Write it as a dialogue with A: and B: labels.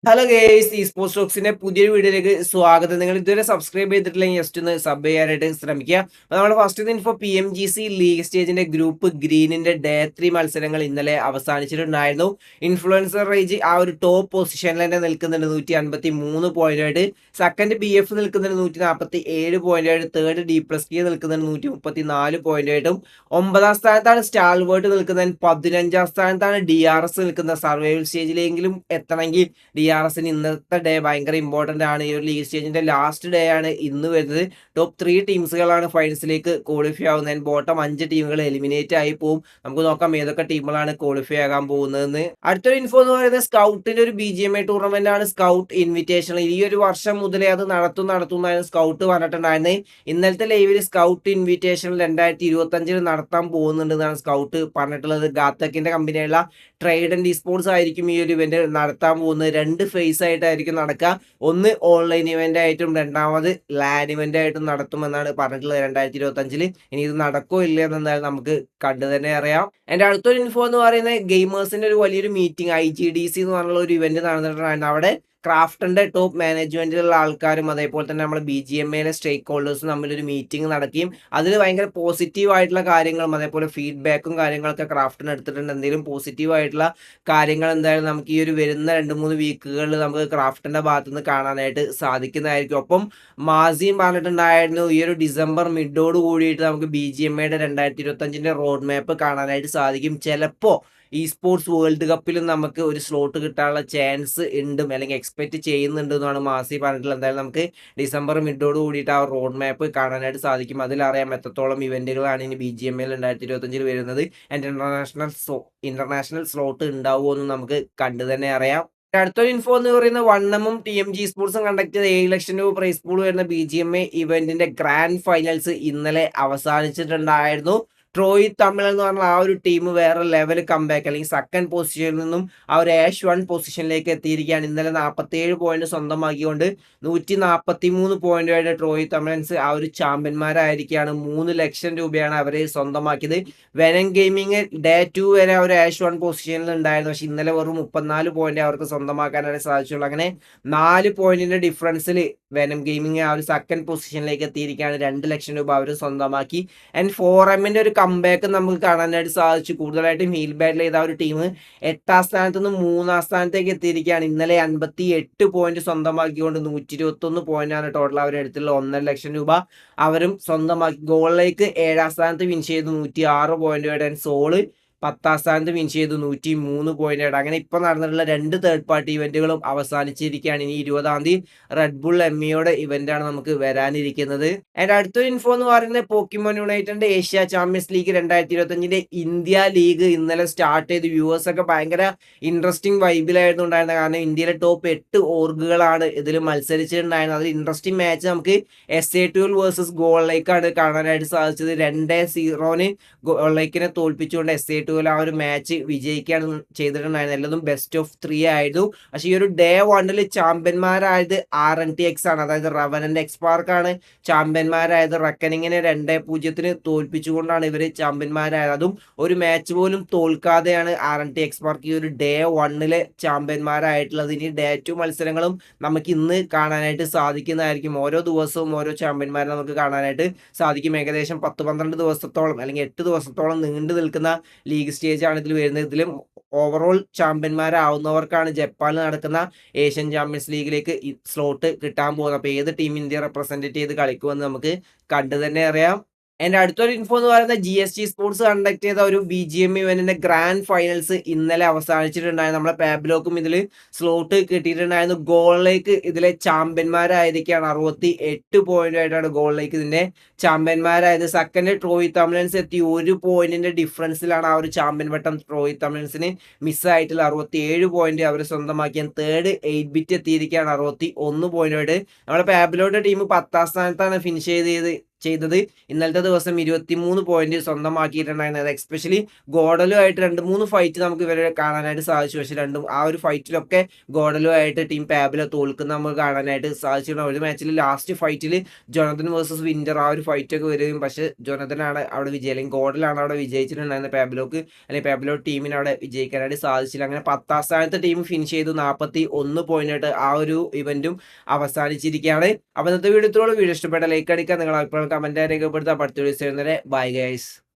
A: Hello guys, ഈ sports ടോക്സിന്റെ പുതിയൊരു വീഡിയോയിലേക്ക് സ്വാഗതം. നിങ്ങൾ ഇതുവരെ സബ്സ്ക്രൈബ് ചെയ്തിട്ടില്ലെങ്കിൽ ജസ്റ്റ് ഒന്ന് സബ് ചെയ്യാനായിട്ട് ശ്രമിക്കുക. അപ്പോൾ നമ്മുടെ ഫസ്റ്റ് ഇൻഫോ PMGC ലീഗ് സ്റ്റേജിന്റെ ഗ്രൂപ്പ് ഗ്രീനിന്റെ ഡേ 3 മത്സരങ്ങൾ ഇന്നലെ അവസാനിച്ചിട്ടുണ്ടായിരുന്നു. ഇൻഫ്ലുവൻസർ റേഞ്ച് ആ ഒരു ടോപ്പ് പൊസിഷനിൽ തന്നെ നിൽക്കുന്നുണ്ട് 153 പോയിന്റായിട്ട്. സെക്കൻഡ് BF നിൽക്കുന്നുണ്ട് 147 പോയിന്റായിട്ട്. തേർഡ് D+K നിൽക്കുന്നുണ്ട് 134 പോയിന്റായിട്ടും. 9ാം സ്ഥാനത്താണ് സ്റ്റാൾവേർട്ട് നിൽക്കുന്നത്. 15ാം സ്ഥാനത്താണ് DRS നിൽക്കുന്നത്. സർവൈവൽ സ്റ്റേജിലെങ്കിലും എത്തണമെങ്കിൽ DRSന് ഇന്നത്തെ ഡേ ഭയങ്കര ഇമ്പോർട്ടന്റ് ആണ്. ഈ ഒരു ലീഗ് സ്റ്റേജിന്റെ ലാസ്റ്റ് ഡേ ആണ് ഇന്ന് വരുന്നത്. ടോപ്പ് 3 ടീംസുകളാണ് ഫൈനൽസിലേക്ക് ക്വാളിഫൈ ആവുന്നത്. ബോട്ടം 5 ടീമുകൾ എലിമിനേറ്റ് ആയി പോകും. നമുക്ക് നോക്കാം ഏതൊക്കെ ടീമുകളാണ് ക്വാളിഫൈ ആകാൻ പോകുന്നതെന്ന്. അടുത്തൊരു ഇൻഫോ എന്ന് പറയുന്നത് സ്കൗട്ടിന്റെ ഒരു BGMI ടൂർണമെന്റ് ആണ്, സ്കൗട്ട് ഇൻവിറ്റേഷണൽ. ഈ ഒരു വർഷം മുതലേ അത് നടത്തുന്നതായിരുന്നു സ്കൗട്ട് പറഞ്ഞിട്ടുണ്ടായിരുന്നത്. ഇന്നലത്തെ ലൈവിൽ സ്കൗട്ട് ഇൻവിറ്റേഷണൽ 2025 നടത്താൻ പോകുന്നുണ്ടെന്നാണ് സ്കൗട്ട് പറഞ്ഞിട്ടുള്ളത്. ഗാത്തക്കിന്റെ കമ്പനിയുള്ള ട്രേഡ് ആൻഡ് സ്പോർട്സ് ആയിരിക്കും ഈ ഒരു ഇവന്റ് നടത്താൻ പോകുന്നത്. 2 ഫേസ് ആയിട്ടായിരിക്കും നടക്കുക. ഒന്ന് ഓൺലൈൻ ഇവന്റ് ആയിട്ടും രണ്ടാമത് ലാൻ ഇവന്റ് ആയിട്ടും നടത്തുമെന്നാണ് പറഞ്ഞിട്ടുള്ളത് 2025. ഇനി ഇത് നടക്കോ ഇല്ല എന്നെന്തായാലും നമുക്ക് കണ്ടു തന്നെ അറിയാം. എന്റെ അടുത്തൊരു ഇൻഫോ എന്ന് പറയുന്നത് ഗെയിമേഴ്സിന്റെ ഒരു വലിയൊരു മീറ്റിംഗ് IGDC എന്ന് പറഞ്ഞുള്ള ഒരു ഇവന്റ് നടന്നിട്ടുണ്ടായിരുന്നു. അവിടെ ക്രാഫ്റ്റിന്റെ ടോപ്പ് മാനേജ്മെന്റിലുള്ള ആൾക്കാരും അതേപോലെ തന്നെ നമ്മുടെ BGMAയിലെ സ്റ്റേക്ക് ഹോൾഡേഴ്സും തമ്മിലൊരു മീറ്റിംഗ് നടക്കുകയും അതിൽ ഭയങ്കര പോസിറ്റീവ് ആയിട്ടുള്ള കാര്യങ്ങളും അതേപോലെ ഫീഡ്ബാക്കും കാര്യങ്ങളൊക്കെ ക്രാഫ്റ്റിന് എടുത്തിട്ടുണ്ട്. എന്തെങ്കിലും പോസിറ്റീവ് ആയിട്ടുള്ള കാര്യങ്ങൾ എന്തായാലും നമുക്ക് ഈ ഒരു വരുന്ന 2-3 വീക്കുകളിൽ നമുക്ക് ക്രാഫ്റ്റിന്റെ ഭാഗത്തു നിന്ന് കാണാനായിട്ട് സാധിക്കുന്നതായിരിക്കും. ഒപ്പം മാസിയും പറഞ്ഞിട്ടുണ്ടായിരുന്നു ഈ ഒരു ഡിസംബർ മിഡോട് കൂടിയിട്ട് നമുക്ക് BGMAയുടെ 2025 റോഡ് മാപ്പ് കാണാനായിട്ട് സാധിക്കും. ചിലപ്പോൾ ഈ സ്പോർട്സ് വേൾഡ് കപ്പിലും നമുക്ക് ഒരു സ്ലോട്ട് കിട്ടാനുള്ള ചാൻസ് ഉണ്ട്, അല്ലെങ്കിൽ എക്സ്പെക്ട് ചെയ്യുന്നുണ്ട് എന്നാണ് മാസി പറഞ്ഞിട്ടുള്ളത്. എന്തായാലും നമുക്ക് ഡിസംബർ മിഡോട് കൂടിയിട്ട് ആ റോഡ് മാപ്പ് കാണാനായിട്ട് സാധിക്കും. അതിലറിയാം എത്രത്തോളം ഇവന്റുകളാണ് ഇനി BGMAയിൽ 2025 വരുന്നത്. ഇന്റർനാഷണൽ സ്ലോട്ട് ഉണ്ടാവുമോ എന്ന് നമുക്ക് കണ്ടു തന്നെ അറിയാം. അടുത്തൊരു ഇൻഫോ എന്ന് പറയുന്നത് 1M TMG സ്പോർട്സും കണ്ടക്ട് ചെയ്ത 7 ലക്ഷം രൂപ പ്രൈസ് പൂൾ വരുന്ന BGMA ഇവന്റിന്റെ ഗ്രാൻഡ് ഫൈനൽസ് ഇന്നലെ അവസാനിച്ചിട്ടുണ്ടായിരുന്നു. ട്രോയ് തമിഴ് എന്ന് പറഞ്ഞ ആ ഒരു ടീം വേറെ ലെവൽ കംബാക്ക്, അല്ലെങ്കിൽ സെക്കൻഡ് പൊസിഷനിൽ നിന്നും ആ ഒരു H1 പൊസിഷനിലേക്ക് എത്തിയിരിക്കുകയാണ്. ഇന്നലെ 47 പോയിന്റ് സ്വന്തമാക്കിക്കൊണ്ട് 143 പോയിന്റുമായിട്ട് ട്രോയ് തമിഴൻസ് ആ ഒരു ചാമ്പ്യന്മാരായിരിക്കുകയാണ്. 3 ലക്ഷം രൂപയാണ് അവരെ സ്വന്തമാക്കിയത്. വെനം ഗെയിമിങ് ഡേ 2 വരെ അവർ H1 പൊസിഷനിൽ ഉണ്ടായിരുന്നു. പക്ഷെ ഇന്നലെ വെറും 34 പോയിന്റ് അവർക്ക് സ്വന്തമാക്കാനായിട്ട് സാധിച്ചുള്ളൂ. അങ്ങനെ 4 പോയിന്റിന്റെ ഡിഫറൻസിൽ വെനം ഗെയിമിങ് ആ ഒരു സെക്കൻഡ് പൊസിഷനിലേക്ക് എത്തിയിരിക്കുകയാണ്. 2 ലക്ഷം രൂപ അവർ സ്വന്തമാക്കി. ആൻഡ് 4Mന്റെ ഒരു കംബാക്ക് നമുക്ക് കാണാനായിട്ട് സാധിച്ചു. കൂടുതലായിട്ടും ഹീൽ ബാറ്റിൽ ചെയ്ത ഒരു ടീം 8ാം സ്ഥാനത്ത് നിന്ന് 3ാം സ്ഥാനത്തേക്ക് എത്തിയിരിക്കുകയാണ്. ഇന്നലെ 58 പോയിന്റ് സ്വന്തമാക്കിക്കൊണ്ട് 121 പോയിന്റാണ് ടോട്ടൽ അവരെടുത്തുള്ള 1.5 ലക്ഷം രൂപ അവരും സ്വന്തമാക്കി. ഗോളിലേക്ക് 7ാം സ്ഥാനത്ത് വിൻ ചെയ്തു 106 പോയിന്റ്. സോള് 10ാം സ്ഥാനത്ത് വിൻ ചെയ്തു 103 പോയിന്റ്. അങ്ങനെ ഇപ്പൊ നടന്നിട്ടുള്ള 2 തേർഡ് പാർട്ടി ഇവന്റുകളും അവസാനിച്ചിരിക്കുകയാണ്. ഇനി 20ാം തീയതി റെഡ് ബുൾ എംഇയുടെ ഇവന്റ് ആണ് നമുക്ക് വരാനിരിക്കുന്നത്. അതിന്റെ അടുത്തൊരു ഇൻഫോ എന്ന് പറയുന്നത് പോക്കിമോൻ യുണൈറ്റഡിന്റെ Asia champions league 2025 India league ഇന്നലെ സ്റ്റാർട്ട് ചെയ്ത് വ്യൂവേഴ്സ് ഒക്കെ ഭയങ്കര ഇൻട്രസ്റ്റിംഗ് വൈബിലായിരുന്നു ഉണ്ടായിരുന്നത്. കാരണം ഇന്ത്യയിലെ ടോപ്പ് 8 ഓർഗുകളാണ് ഇതിൽ മത്സരിച്ചിട്ടുണ്ടായിരുന്നത്. അതിൽ ഇൻട്രസ്റ്റിംഗ് മാച്ച് നമുക്ക് SA12 വേഴ്സസ് ഗോൾ ലേക്കാണ് കാണാനായിട്ട് സാധിച്ചത്. 2-0 ഗോൾ ലേക്കിനെ തോൽപ്പിച്ചുകൊണ്ട് SA12 ആ ഒരു മാച്ച് വിജയിക്കുകയാണ് ചെയ്തിട്ടുണ്ടായിരുന്നത്. എല്ലതും ബെസ്റ്റ് ഓഫ് 3 ആയിരുന്നു. പക്ഷെ ഈ ഒരു ഡേ 1 ചാമ്പ്യന്മാരായത് RNTX ആണ്, അതായത് റവനന്റ് എക്സ്പാർക്ക് ആണ് ചാമ്പ്യന്മാരായത്. റെക്കനിങ്ങിനെ 2-0 തോൽപ്പിച്ചുകൊണ്ടാണ് ഇവർ ചാമ്പ്യന്മാരായത്. അതും ഒരു മാച്ച് പോലും തോൽക്കാതെയാണ് RNTX പാർക്ക് ഈ ഒരു ഡേ 1 ചാമ്പ്യന്മാരായിട്ടുള്ളത്. ഇനി ഡേ 2 മത്സരങ്ങളും നമുക്ക് ഇന്ന് കാണാനായിട്ട് സാധിക്കുന്നതായിരിക്കും. ഓരോ ദിവസവും ഓരോ ചാമ്പ്യന്മാരെ നമുക്ക് കാണാനായിട്ട് സാധിക്കും. ഏകദേശം 10-12 ദിവസത്തോളം അല്ലെങ്കിൽ 8 ദിവസത്തോളം നീണ്ടു നിൽക്കുന്ന ലീഗ് സ്റ്റേജ് ആണ് ഇതിൽ വരുന്നത്. ഇതിലും ഓവറോൾ ചാമ്പ്യന്മാരാവുന്നവർക്കാണ് ജപ്പാനിൽ നടക്കുന്ന ഏഷ്യൻ ചാമ്പ്യൻസ് ലീഗിലേക്ക് സ്ലോട്ട് കിട്ടാൻ പോകുന്നത്. അപ്പോൾ ഏത് ടീം ഇന്ത്യ റെപ്രസെന്റ് ചെയ്ത് കളിക്കുമെന്ന് നമുക്ക് കണ്ടു തന്നെ അറിയാം. എന്റെ അടുത്തൊരു ഇൻഫോ എന്ന് പറയുന്നത് GST സ്പോർട്സ് കണ്ടക്ട് ചെയ്ത ഒരു BGM ഇവന്റിന്റെ ഗ്രാൻഡ് ഫൈനൽസ് ഇന്നലെ അവസാനിച്ചിട്ടുണ്ടായിരുന്നു. നമ്മളെ പാബ്ലോക്കും ഇതിൽ സ്ലോട്ട് കിട്ടിയിട്ടുണ്ടായിരുന്നു. ഗോളിലേക്ക് ഇതിലെ ചാമ്പ്യന്മാരായിരിക്കുകയാണ്. 68 പോയിന്റായിട്ടാണ് ഗോളിലേക്ക് ഇതിന്റെ ചാമ്പ്യന്മാരായത്. സെക്കൻഡ് ട്രോയ് തമിഴൻസ് എത്തി. 1 പോയിന്റിന്റെ ഡിഫറൻസിലാണ് ആ ഒരു ചാമ്പ്യൻ വട്ടം ട്രോയ് തമിഴൻസിന് മിസ്സായിട്ടുള്ള 67 പോയിന്റ് അവർ സ്വന്തമാക്കിയ. തേർഡ് 8 ബിറ്റ് എത്തിയിരിക്കുകയാണ് 61 പോയിന്റായിട്ട്. നമ്മുടെ പാബ്ലോയുടെ ടീം 10ാം സ്ഥാനത്താണ് ഫിനിഷ് ചെയ്തത്. ചെയ്തത്. ഇന്നലത്തെ ദിവസം 23 പോയിന്റ് സ്വന്തമാക്കിയിട്ടുണ്ടായിരുന്നത്. എസ്പെഷ്യലി ഗോഡലുമായിട്ട് 2-3 ഫൈറ്റ് നമുക്ക് ഇവരെ കാണാനായിട്ട് സാധിച്ചു. പക്ഷെ ആ ഒരു ഫൈറ്റിലൊക്കെ ഗോഡലുമായിട്ട് ടീം പാബ്ലോ തോൽക്കുന്ന നമുക്ക് കാണാനായിട്ട് സാധിച്ചിട്ടുണ്ട്. ഒരു മാച്ചിൽ ലാസ്റ്റ് ഫൈറ്റിൽ ജോണത്തൻ വേഴ്സസ് വിന്റർ ആ ഒരു ഫൈറ്റൊക്കെ വരികയും പക്ഷെ ജോണത്തനാണ് അവിടെ വിജയം, അല്ലെങ്കിൽ ഗോഡലാണ് അവിടെ വിജയിച്ചിട്ടുണ്ടായിരുന്നത്. പാബ്ലോക്ക് അല്ലെങ്കിൽ പാബ്ലോ ടീമിന് അവിടെ വിജയിക്കാനായിട്ട് സാധിച്ചില്ല. അങ്ങനെ 10ാം സ്ഥാനത്ത് ടീം ഫിനിഷ് ചെയ്തു. 41 പോയിന്റായിട്ട് ആ ഒരു ഇവന്റും അവസാനിച്ചിരിക്കുകയാണ്. അപ്പോൾ ഇന്നത്തെ വീഡിയോ ഇത്രയുള്ള. വീഡിയോ ഇഷ്ടപ്പെട്ട ലൈക്ക് അടിക്കുക, നിങ്ങളുടെ അഭിപ്രായം കമന്റ് രേഖപ്പെടുത്തുക. അടുത്ത വീഡിയോസ് വരുന്നവരെ ബൈ ഗൈസ്.